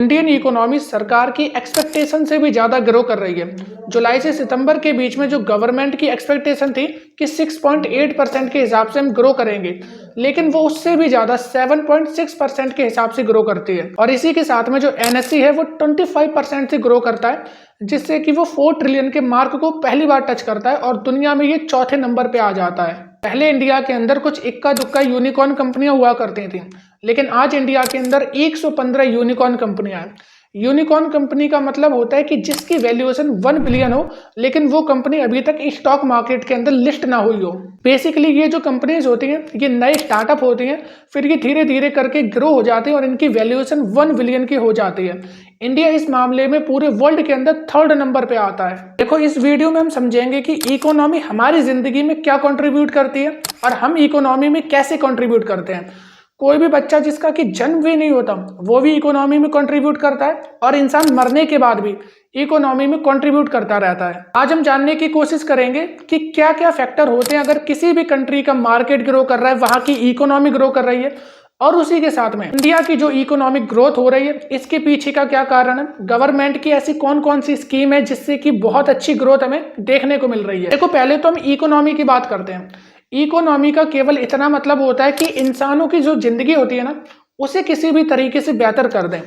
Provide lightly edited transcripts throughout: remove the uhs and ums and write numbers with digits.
Indian economy सरकार की expectation से भी ज़्यादा ग्रो कर रही है। जुलाई से सितंबर के बीच में जो गवर्नमेंट की एक्सपेक्टेशन थी कि 6.8% के हिसाब से हम ग्रो करेंगे, लेकिन वो उससे भी ज़्यादा 7.6% के हिसाब से ग्रो करती है। और इसी के साथ में जो एनएससी है वो 25% से ग्रो करता है, जिससे कि वो 4 ट्रिलियन के मार्क को पहली बार टच करता है और दुनिया में ये चौथे नंबर पे आ जाता है। पहले इंडिया के अंदर कुछ इक्का दुक्का यूनिकॉर्न कंपनियां हुआ करती थी, लेकिन आज इंडिया के अंदर 115 यूनिकॉर्न कंपनियां हैं। यूनिकॉर्न कंपनी का मतलब होता है कि जिसकी वैल्यूएशन 1 बिलियन हो, लेकिन वो कंपनी अभी तक स्टॉक मार्केट के अंदर लिस्ट ना हुई हो। बेसिकली ये जो कंपनीज होती हैं ये नए स्टार्टअप होती हैं, फिर ये धीरे धीरे करके ग्रो हो जाती है और इनकी वैल्यूएशन 1 बिलियन की हो जाती है। इंडिया इस मामले में पूरे वर्ल्ड के अंदर 3rd नंबर पे आता है। देखो, इस वीडियो में हम समझेंगे कि इकोनॉमी हमारी जिंदगी में क्या कंट्रीब्यूट करती है और हम इकोनॉमी में कैसे कंट्रीब्यूट करते हैं। कोई भी बच्चा जिसका कि जन्म भी नहीं होता वो भी इकोनॉमी में कंट्रीब्यूट करता है, और इंसान मरने के बाद भी इकोनॉमी में कंट्रीब्यूट करता रहता है। आज हम जानने की कोशिश करेंगे कि क्या क्या फैक्टर होते हैं अगर किसी भी कंट्री का मार्केट ग्रो कर रहा है, वहां की इकोनॉमी ग्रो कर रही है, और उसी के साथ में इंडिया की जो इकोनॉमिक ग्रोथ हो रही है इसके पीछे का क्या कारण है। गवर्नमेंट की ऐसी कौन कौन सी स्कीम है जिससे कि बहुत अच्छी ग्रोथ हमें देखने को मिल रही है। देखो, पहले तो हम इकोनॉमी की बात करते हैं। इकोनॉमी का केवल इतना मतलब होता है कि इंसानों की जो जिंदगी होती है ना, उसे किसी भी तरीके से बेहतर कर दें।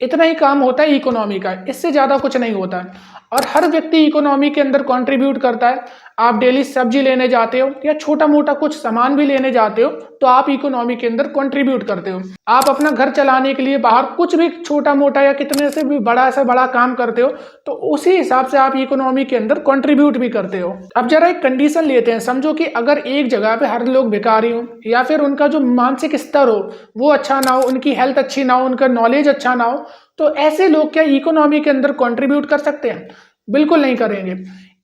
इतना ही काम होता है इकोनॉमी का, इससे ज्यादा कुछ नहीं होता है। और हर व्यक्ति इकोनॉमी के अंदर कंट्रीब्यूट करता है। आप डेली सब्जी लेने जाते हो या छोटा मोटा कुछ सामान भी लेने जाते हो तो आप इकोनॉमी के अंदर कंट्रीब्यूट करते हो। आप अपना घर चलाने के लिए बाहर कुछ भी छोटा मोटा या कितने से भी बड़ा से बड़ा काम करते हो तो उसी हिसाब से आप इकोनॉमी के अंदर कंट्रीब्यूट भी करते हो। अब जरा एक कंडीशन लेते हैं। समझो कि अगर एक जगह पे हर लोग भिखारी हो, या फिर उनका जो मानसिक स्तर हो वो अच्छा ना हो, उनकी हेल्थ अच्छी ना हो, उनका नॉलेज अच्छा ना हो, तो ऐसे लोग क्या इकोनॉमी के अंदर कंट्रीब्यूट कर सकते हैं? बिल्कुल नहीं करेंगे।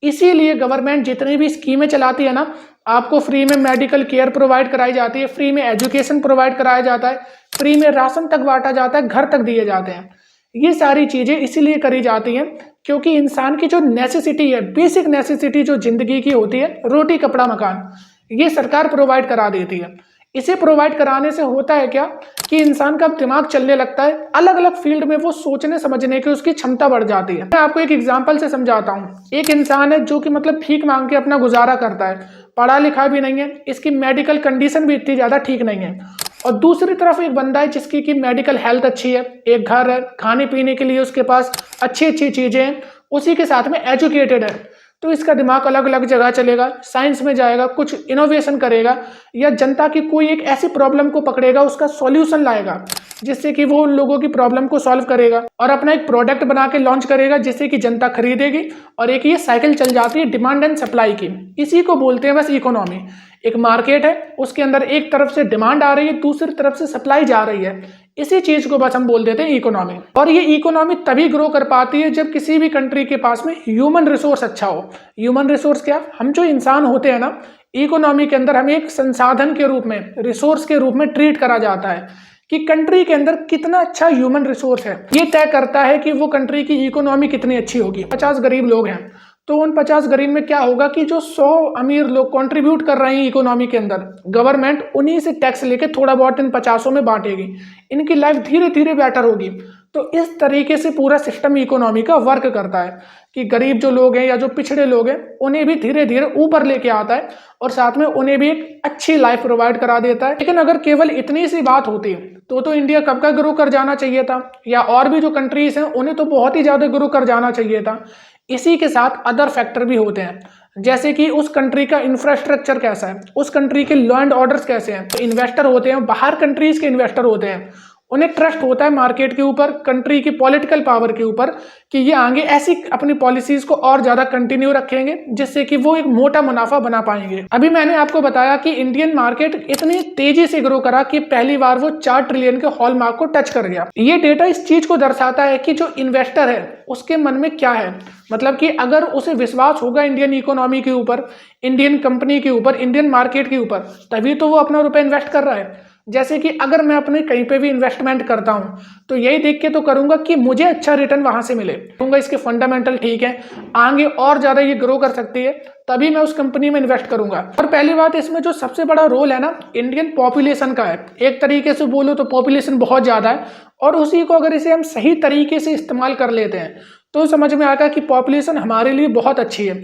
इसीलिए गवर्नमेंट जितनी भी स्कीमें चलाती है ना, आपको फ्री में मेडिकल केयर प्रोवाइड कराई जाती है, फ्री में एजुकेशन प्रोवाइड कराया जाता है, फ्री में राशन तक बांटा जाता है, घर तक दिए जाते हैं। ये सारी चीजें इसीलिए करी जाती हैं क्योंकि इंसान की जो नेसेसिटी है, बेसिक नेसेसिटी जो जिंदगी की होती है, रोटी कपड़ा मकान, ये सरकार प्रोवाइड करा देती है। इसे प्रोवाइड कराने से होता है क्या कि इंसान का दिमाग चलने लगता है, अलग अलग फील्ड में वो सोचने समझने की उसकी क्षमता बढ़ जाती है। मैं आपको एक एग्जांपल से समझाता हूँ। एक इंसान है जो कि मतलब भीख मांग के अपना गुजारा करता है, पढ़ा लिखा भी नहीं है, इसकी मेडिकल कंडीशन भी इतनी ज्यादा ठीक नहीं है। और दूसरी तरफ एक बंदा है जिसकी की मेडिकल हेल्थ अच्छी है, एक घर है, खाने पीने के लिए उसके पास अच्छी अच्छी चीजें हैं, उसी के साथ में एजुकेटेड है। तो इसका दिमाग अलग अलग जगह चलेगा, साइंस में जाएगा, कुछ इनोवेशन करेगा, या जनता की कोई एक ऐसी प्रॉब्लम को पकड़ेगा, उसका सॉल्यूशन लाएगा जिससे कि वो उन लोगों की प्रॉब्लम को सॉल्व करेगा और अपना एक प्रोडक्ट बना के लॉन्च करेगा जिससे कि जनता खरीदेगी। और एक ये साइकिल चल जाती है डिमांड एंड सप्लाई की। इसी को बोलते हैं बस इकोनॉमी। एक मार्केट है, उसके अंदर एक तरफ से डिमांड आ रही है, दूसरी तरफ से सप्लाई जा रही है, इसी चीज को बस हम बोल देते हैं इकोनॉमी। और ये इकोनॉमी तभी ग्रो कर पाती है जब किसी भी कंट्री के पास में ह्यूमन रिसोर्स अच्छा हो। ह्यूमन रिसोर्स क्या? हम जो इंसान होते हैं ना, इकोनॉमी के अंदर हमें एक संसाधन के रूप में, रिसोर्स के रूप में ट्रीट करा जाता है कि कंट्री के अंदर कितना अच्छा ह्यूमन रिसोर्स है। ये तय करता है कि वो कंट्री की इकोनॉमी कितनी अच्छी होगी। 50 गरीब लोग हैं तो उन 50 गरीब में क्या होगा कि जो 100 अमीर लोग कंट्रीब्यूट कर रहे हैं इकोनॉमी के अंदर, गवर्नमेंट उन्हीं से टैक्स लेके थोड़ा बहुत इन 50 में बांटेगी, इनकी लाइफ धीरे धीरे बेटर होगी। तो इस तरीके से पूरा सिस्टम इकोनॉमी का वर्क करता है कि गरीब जो लोग हैं या जो पिछड़े लोग हैं उन्हें भी धीरे धीरे ऊपर लेके आता है और साथ में उन्हें भी एक अच्छी लाइफ प्रोवाइड करा देता है। लेकिन अगर केवल इतनी सी बात होती तो इंडिया कब का ग्रो कर जाना चाहिए था, या और भी जो कंट्रीज हैं उन्हें तो बहुत ही ज्यादा ग्रो कर जाना चाहिए था। इसी के साथ अदर फैक्टर भी होते हैं, जैसे कि उस कंट्री का इंफ्रास्ट्रक्चर कैसा है, उस कंट्री के लॉ एंड ऑर्डर्स कैसे हैं। तो इन्वेस्टर होते हैं, बाहर कंट्रीज के इन्वेस्टर होते हैं, उन्हें ट्रस्ट होता है मार्केट के ऊपर, कंट्री की पॉलिटिकल पावर के ऊपर कि ये आगे ऐसी अपनी पॉलिसीज को और ज्यादा कंटिन्यू रखेंगे जिससे कि वो एक मोटा मुनाफा बना पाएंगे। अभी मैंने आपको बताया कि इंडियन मार्केट इतनी तेजी से ग्रो करा कि पहली बार वो 4 ट्रिलियन के हॉलमार्क को टच कर गया। ये डेटा इस चीज को दर्शाता है कि जो इन्वेस्टर है उसके मन में क्या है, मतलब कि अगर उसे विश्वास होगा इंडियन इकोनॉमी के ऊपर, इंडियन कंपनी के ऊपर, इंडियन मार्केट के ऊपर, तभी तो वो अपना रुपया इन्वेस्ट कर रहा है। जैसे कि अगर मैं अपने कहीं पे भी इन्वेस्टमेंट करता हूँ तो यही देख के तो करूंगा कि मुझे अच्छा रिटर्न वहां से मिले, कहूँगा इसके फंडामेंटल ठीक है, आगे और ज़्यादा ये ग्रो कर सकती है, तभी मैं उस कंपनी में इन्वेस्ट करूंगा। और पहली बात, इसमें जो सबसे बड़ा रोल है ना, इंडियन पॉपुलेशन का है। एक तरीके से बोलो तो पॉपुलेशन बहुत ज़्यादा है, और उसी को अगर इसे हम सही तरीके से इस्तेमाल कर लेते हैं तो समझ में आएगा कि पॉपुलेशन हमारे लिए बहुत अच्छी है।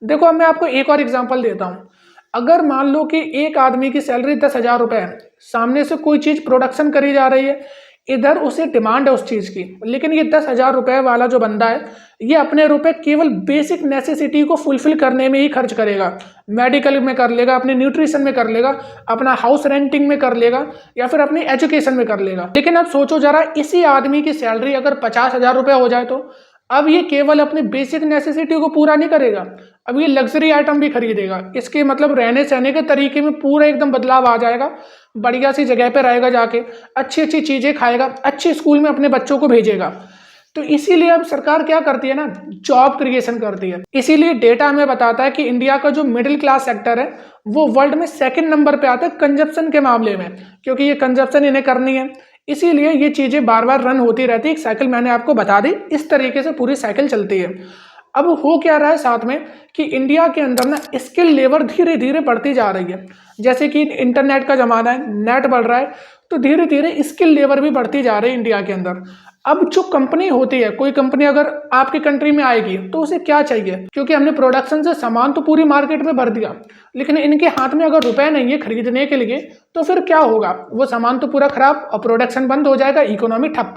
देखो, अब मैं आपको एक और एग्जांपल देता हूँ। अगर मान लो कि एक आदमी की सैलरी 10,000 रुपये है, सामने से कोई चीज़ प्रोडक्शन करी जा रही है, इधर उसे डिमांड है उस चीज़ की, लेकिन ये 10,000 रुपये वाला जो बंदा है ये अपने रुपए केवल बेसिक नेसेसिटी को फुलफिल करने में ही खर्च करेगा। मेडिकल में कर लेगा, अपने न्यूट्रिशन में कर लेगा, अपना हाउस रेंटिंग में कर लेगा, या फिर अपनी एजुकेशन में कर लेगा। लेकिन अब सोचो जरा, इसी आदमी की सैलरी अगर 50,000 रुपये हो जाए तो अब ये केवल अपने बेसिक नेसेसिटी को पूरा नहीं करेगा, अब ये लग्जरी आइटम भी खरीदेगा। इसके मतलब रहने सहने के तरीके में पूरा एकदम बदलाव आ जाएगा। बढ़िया सी जगह पे रहेगा, जाके अच्छी अच्छी चीज़ें खाएगा, अच्छे स्कूल में अपने बच्चों को भेजेगा। तो इसीलिए अब सरकार क्या करती है ना, जॉब क्रिएशन करती है। इसीलिए डेटा हमें बताता है कि इंडिया का जो मिडिल क्लास सेक्टर है वो वर्ल्ड में 2nd नंबर पे आता है कंजप्शन के मामले में, क्योंकि ये कंजप्शन इन्हें करनी है। इसीलिए ये चीज़ें बार बार रन होती रहती है। एक साइकिल मैंने आपको बता दी, इस तरीके से पूरी साइकिल चलती है। अब हो क्या रहा है साथ में कि इंडिया के अंदर ना स्किल लेबर धीरे धीरे बढ़ती जा रही है। जैसे कि इंटरनेट का ज़माना है, नेट बढ़ रहा है, तो धीरे धीरे स्किल लेबर भी बढ़ती जा रही है इंडिया के अंदर। अब जो कंपनी होती है, कोई कंपनी अगर आपकी कंट्री में आएगी तो उसे क्या चाहिए, क्योंकि हमने प्रोडक्शन से सामान तो पूरी मार्केट में भर दिया, लेकिन इनके हाथ में अगर रुपए नहीं है खरीदने के लिए तो फिर क्या होगा, वो सामान तो पूरा खराब और प्रोडक्शन बंद हो जाएगा, इकोनॉमी ठप।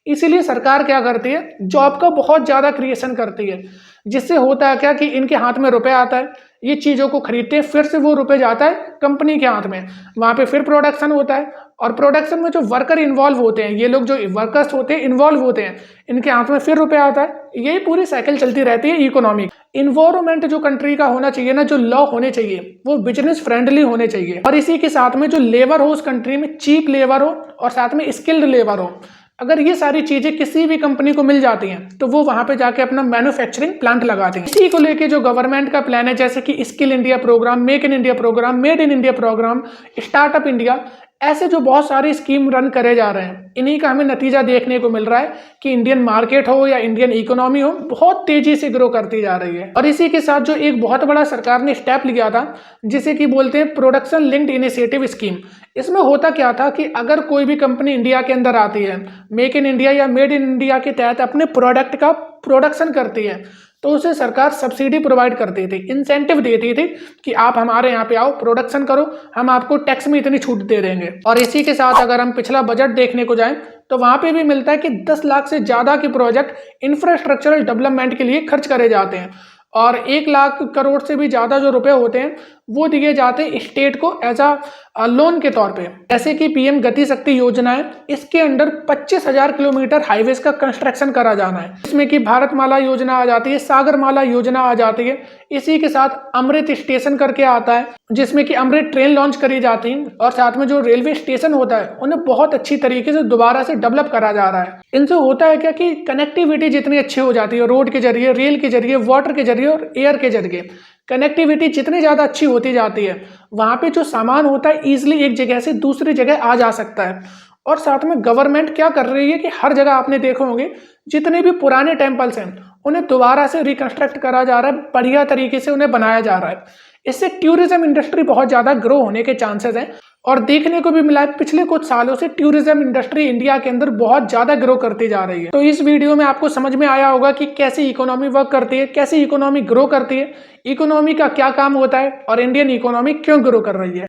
इसीलिए सरकार क्या करती है, जॉब का बहुत ज़्यादा क्रिएशन करती है, जिससे होता है क्या कि इनके हाथ में रुपए आता है, ये चीज़ों को खरीदते हैं, फिर से वो रुपए जाता है कंपनी के हाथ में, वहाँ पे फिर प्रोडक्शन होता है, और प्रोडक्शन में जो वर्कर इन्वॉल्व होते हैं, ये लोग जो वर्कर्स होते हैं इन्वॉल्व होते हैं, इनके हाथ में फिर रुपए आता है। यही पूरी साइकिल चलती रहती है इकोनॉमी। इन्वायरमेंट जो कंट्री का होना चाहिए ना, जो लॉ होने चाहिए वो बिजनेस फ्रेंडली होने चाहिए, और इसी के साथ में जो लेबर हो उस कंट्री में चीप लेबर हो और साथ में स्किल्ड लेबर हो। अगर ये सारी चीजें किसी भी कंपनी को मिल जाती हैं तो वो वहां पे जाके अपना मैन्युफैक्चरिंग प्लांट लगाते हैं। इसी को लेके जो गवर्नमेंट का प्लान है, जैसे कि skill India program, make in India program, made in India program, startup India, ऐसे जो बहुत सारी स्कीम रन करे जा रहे हैं, इन्हीं का हमें नतीजा देखने को मिल रहा है कि इंडियन मार्केट हो या इंडियन इकोनॉमी हो, बहुत तेजी से ग्रो करती जा रही है। और इसी के साथ जो एक बहुत बड़ा सरकार ने स्टेप लिया था, जिसे कि बोलते हैं प्रोडक्शन लिंक्ड इनिशिएटिव स्कीम। इसमें होता क्या था कि अगर कोई भी कंपनी इंडिया के अंदर आती है, मेक इन इंडिया या मेड इन इंडिया के तहत अपने प्रोडक्ट का प्रोडक्शन करती है, तो उसे सरकार सब्सिडी प्रोवाइड करती थी, इंसेंटिव देती थी कि आप हमारे यहाँ पे आओ, प्रोडक्शन करो, हम आपको टैक्स में इतनी छूट दे देंगे। और इसी के साथ अगर हम पिछला बजट देखने को जाएं तो वहाँ पे भी मिलता है कि 10 लाख से ज़्यादा के प्रोजेक्ट इंफ्रास्ट्रक्चरल डेवलपमेंट के लिए खर्च करे जाते हैं, और 1 लाख करोड़ से भी ज़्यादा जो रुपए होते हैं वो दिए जाते हैं स्टेट को एज अ लोन के तौर पे। जैसे कि पीएम गति शक्ति योजना है, इसके अंडर 25,000 किलोमीटर हाईवेज का कंस्ट्रक्शन करा जाना है। इसमें कि भारतमाला योजना आ जाती है, सागरमाला योजना आ जाती है, इसी के साथ अमृत स्टेशन करके आता है, जिसमें कि अमृत ट्रेन लॉन्च करी जाती है, और साथ में जो रेलवे स्टेशन होता है उन्हें बहुत अच्छी तरीके से दोबारा से डेवलप करा जा रहा है। इनसे होता है क्या कि कनेक्टिविटी जितनी अच्छी हो जाती है, रोड के जरिए, रेल के जरिए, वाटर के जरिए और एयर के जरिए, कनेक्टिविटी जितनी ज़्यादा अच्छी होती जाती है, वहाँ पे जो सामान होता है ईजिली एक जगह से दूसरी जगह आ जा सकता है। और साथ में गवर्नमेंट क्या कर रही है कि हर जगह आपने देखे होंगे जितने भी पुराने टेम्पल्स हैं उन्हें दोबारा से रिकंस्ट्रक्ट करा जा रहा है, बढ़िया तरीके से उन्हें बनाया जा रहा है। इससे टूरिज्म इंडस्ट्री बहुत ज़्यादा ग्रो होने के चांसेस हैं, और देखने को भी मिला है पिछले कुछ सालों से टूरिज्म इंडस्ट्री इंडिया के अंदर बहुत ज़्यादा ग्रो करती जा रही है। तो इस वीडियो में आपको समझ में आया होगा कि कैसे इकोनॉमी वर्क करती है, कैसे इकोनॉमी ग्रो करती है, इकोनॉमी का क्या काम होता है और इंडियन इकोनॉमी क्यों ग्रो कर रही है।